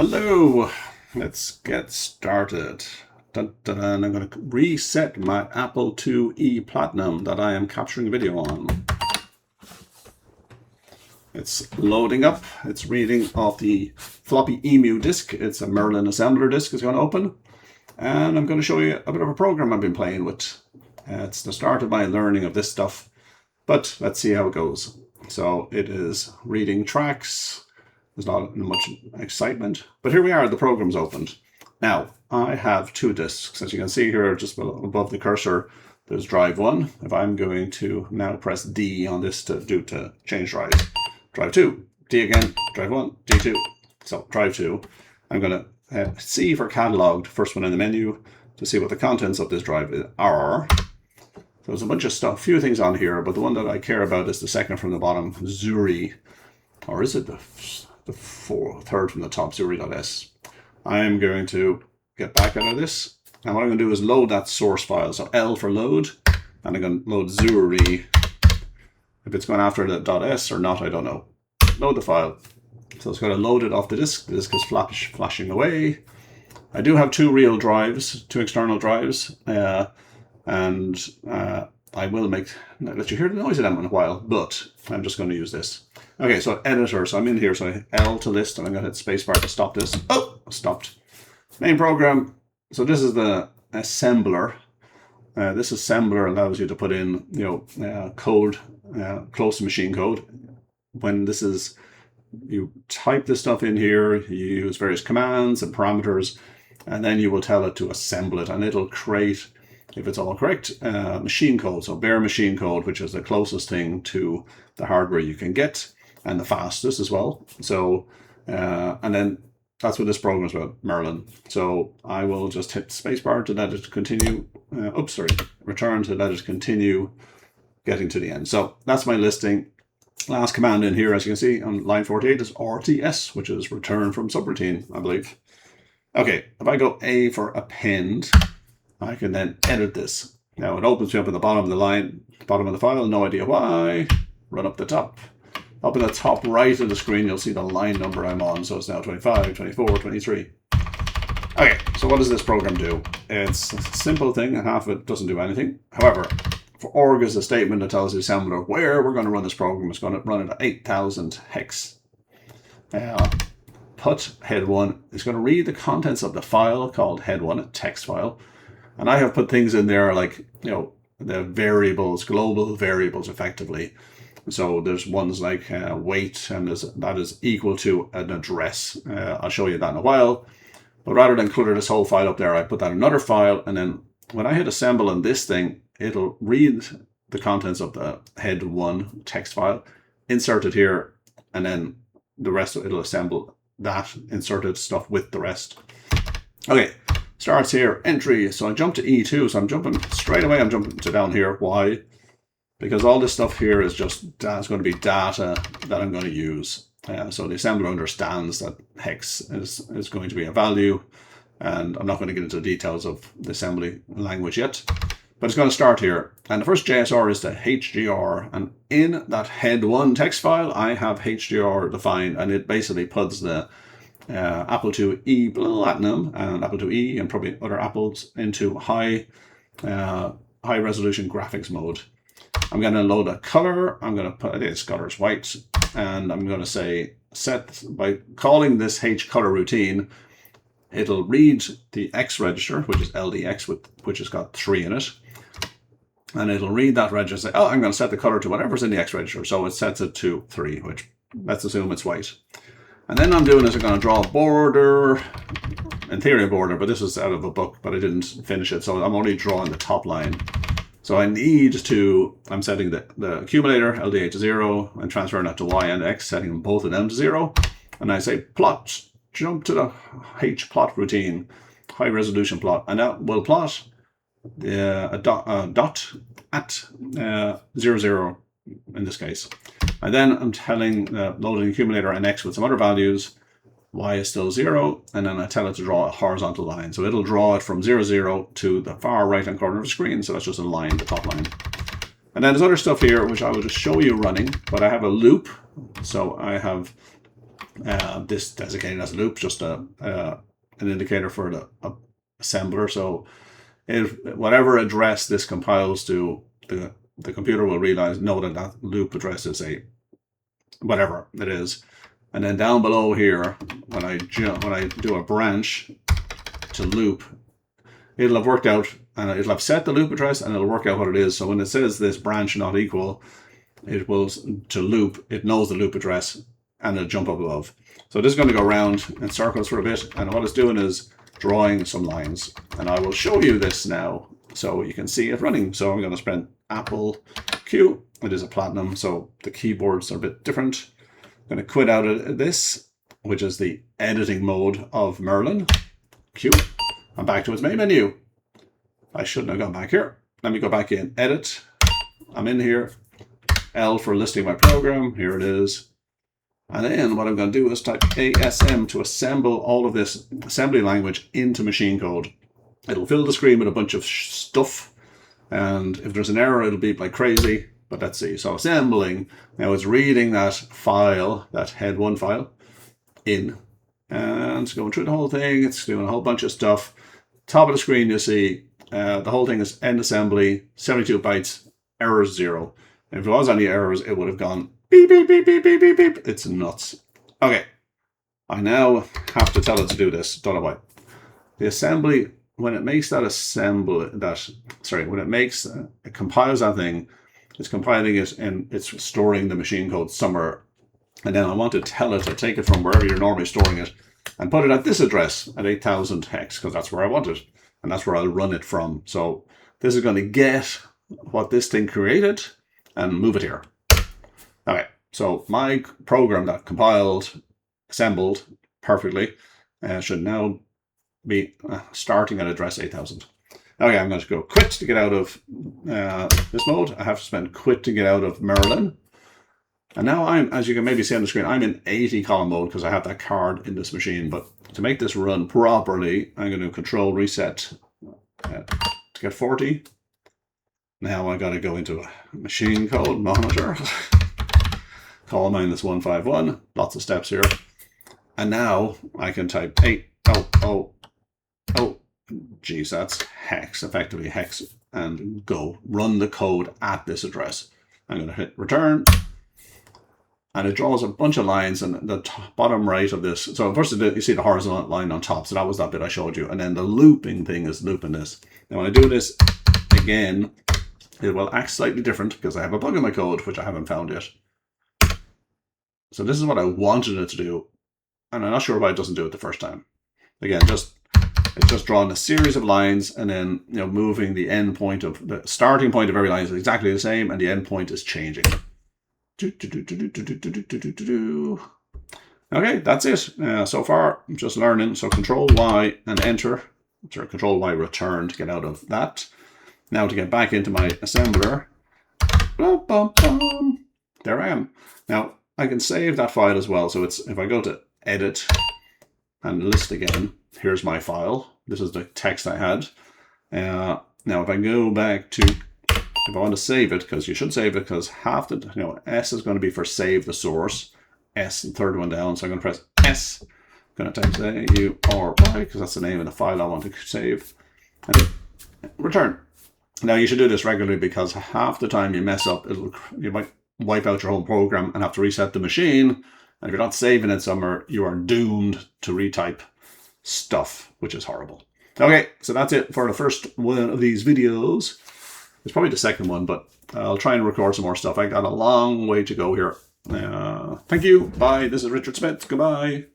Hello, let's get started. Dun, dun, dun. I'm going to reset my Apple IIe Platinum that I am capturing video on. It's loading up. It's reading off the Floppy Emu disk. It's a Merlin assembler disk it's going to open. And I'm going to show you a bit of a program I've been playing with. It's the start of my learning of this stuff, but let's see how it goes. So it is reading tracks. There's not much excitement, but here we are, the program's opened. Now, I have two disks. As you can see here, just above the cursor, there's drive 1. If I'm going to now press D on this to change drives. Drive 2, D again, drive 1, D2. So drive 2. I'm going to C for cataloged, first one in the menu, to see what the contents of this drive are. There's a bunch of stuff, few things on here, but the one that I care about is the second from the bottom, Zuri. Or is it the third from the top, Zuri.s. I'm going to get back out of this. And what I'm going to do is load that source file. So L for load. And I'm going to load Zuri. If it's going after the .s or not, I don't know. Load the file. So it's going to load it off the disk. The disk is flashing away. I do have two real drives, two external drives. I will let you hear the noise of them in a while, but I'm just going to use this. Okay, so editor, so I'm in here, so L to list, and I'm going to hit spacebar to stop this. Oh, stopped. Main program. So this is the assembler. This assembler allows you to put in, code, close to machine code. When this is, you type this stuff in here, you use various commands and parameters, and then you will tell it to assemble it, and it'll create, if it's all correct, machine code, so bare machine code, which is the closest thing to the hardware you can get, and the fastest as well. So, and then that's what this program is about, Merlin. So I will just hit spacebar to let it continue, return to let it continue getting to the end. So that's my listing. Last command in here, as you can see on line 48, is RTS, which is return from subroutine, I believe. Okay, if I go A for append, I can then edit this. Now it opens me up at the bottom of the line, bottom of the file, no idea why. Run up the top. Up in the top right of the screen, you'll see the line number I'm on. So it's now 25, 24, 23. Okay, so what does this program do? It's a simple thing, and half of it doesn't do anything. However, for org is a statement that tells the assembler where we're going to run this program. It's going to run it at 8000 hex. Put head 1. It's going to read the contents of the file called head 1, a text file. And I have put things in there like, the variables, global variables effectively. So there's ones like weight, and that is equal to an address. I'll show you that in a while. But rather than clutter this whole file up there, I put that in another file. And then when I hit assemble on this thing, it'll read the contents of the head 1 text file, insert it here, and then the rest, it'll assemble that inserted stuff with the rest. Okay. Starts here, entry. So I jump to E2, so I'm jumping straight away. I'm jumping to down here. Why? Because all this stuff here is just, it's going to be data that I'm going to use. So the assembler understands that hex is going to be a value. And I'm not going to get into the details of the assembly language yet. But it's going to start here. And the first JSR is the HGR. And in that head 1 text file, I have HGR defined. And it basically puts the Apple IIe Platinum and Apple IIe and probably other Apples into high resolution graphics mode. I'm going to load a color. I'm going to put, I think this color is white, and I'm going to say set, by calling this H color routine, it'll read the X register, which is LDX, which has got 3 in it. And it'll read that register and say, I'm going to set the color to whatever's in the X register. So it sets it to 3, which let's assume it's white. And then I'm doing is I'm going to draw a border, in theory a border, but this is out of a book, but I didn't finish it. So I'm only drawing the top line. So I'm setting the accumulator, LDH to 0, and transferring that to Y and X, setting both of them to 0. And I say plot, jump to the H plot routine, high resolution plot. And that will plot a dot at 0, 0 in this case. And then I'm telling loading accumulator and X with some other values. Y is still 0, and then I tell it to draw a horizontal line. So it'll draw it from 0, 0 to the far right-hand corner of the screen. So that's just a line, the top line. And then there's other stuff here, which I will just show you running. But I have a loop. So I have This designated as a loop, just an indicator for the assembler. So whatever address this compiles to, the computer will know that that loop address is a whatever it is. And then down below here, when I do a branch to loop, it'll have worked out, and it'll have set the loop address, and it'll work out what it is. So when it says this branch not equal, it will, to loop, it knows the loop address, and it'll jump up above. So this is going to go around in circles for a bit, and what it's doing is drawing some lines. And I will show you this now so you can see it running. So I'm going to spend Apple Q. It is a platinum, so the keyboards are a bit different. I'm going to quit out of this, which is the editing mode of Merlin. Q. I'm back to its main menu. I shouldn't have gone back here. Let me go back in. Edit. I'm in here. L for listing my program. Here it is. And then what I'm going to do is type ASM to assemble all of this assembly language into machine code. It'll fill the screen with a bunch of stuff. And if there's an error, it'll beep like crazy. But let's see. So assembling. Now it's reading that file, that head1 file, in. And it's going through the whole thing. It's doing a whole bunch of stuff. Top of the screen, you see the whole thing is end assembly, 72 bytes, errors 0. If there was any errors, it would have gone beep, beep, beep, beep, beep, beep, beep. It's nuts. Okay. I now have to tell it to do this. Don't know why. The assembly, when it makes that it compiles that thing, it's compiling it and it's storing the machine code somewhere. And then I want to tell it to take it from wherever you're normally storing it and put it at this address at 8000 hex, because that's where I want it. And that's where I'll run it from. So this is going to get what this thing created and move it here. Okay, so my program that compiled, assembled perfectly, should now be starting at address 8000. Okay, I'm going to go quit to get out of this mode. I have to spend quit to get out of Merlin. And now I'm, as you can maybe see on the screen, I'm in 80 column mode because I have that card in this machine. But to make this run properly, I'm going to control reset to get 40. Now I got to go into a machine code monitor. Call -151. Lots of steps here. And now I can type 8000. Geez, that's hex, effectively hex, and go run the code at this address. I'm going to hit return. And it draws a bunch of lines in the bottom right of this. So first you see the horizontal line on top. So that was that bit I showed you. And then the looping thing is looping this. Now when I do this again, it will act slightly different because I have a bug in my code, which I haven't found yet. So this is what I wanted it to do. And I'm not sure why it doesn't do it the first time. Again, it's just drawing a series of lines and then moving the end point of the starting point of every line is exactly the same and the end point is changing. Okay, that's it. So far, I'm just learning. So Control Y and Enter. Sorry, Control Y return to get out of that. Now to get back into my assembler. There I am. Now I can save that file as well. So it's if I go to Edit and List again, here's my file. This is the text I had. Now if I go back to, if I want to save it, because you should save it, because half the, S is going to be for save the source. S, the third one down. So I'm going to press S. I'm going to type A-U-R-Y, because that's the name of the file I want to save. And hit return. Now you should do this regularly, because half the time you mess up, you might wipe out your whole program and have to reset the machine. And if you're not saving it somewhere, you are doomed to retype stuff, which is horrible. Okay, so that's it for the first one of these videos. It's probably the second one, but I'll try and record some more stuff. I got a long way to go here. Thank you. Bye. This is Richard Smith. Goodbye.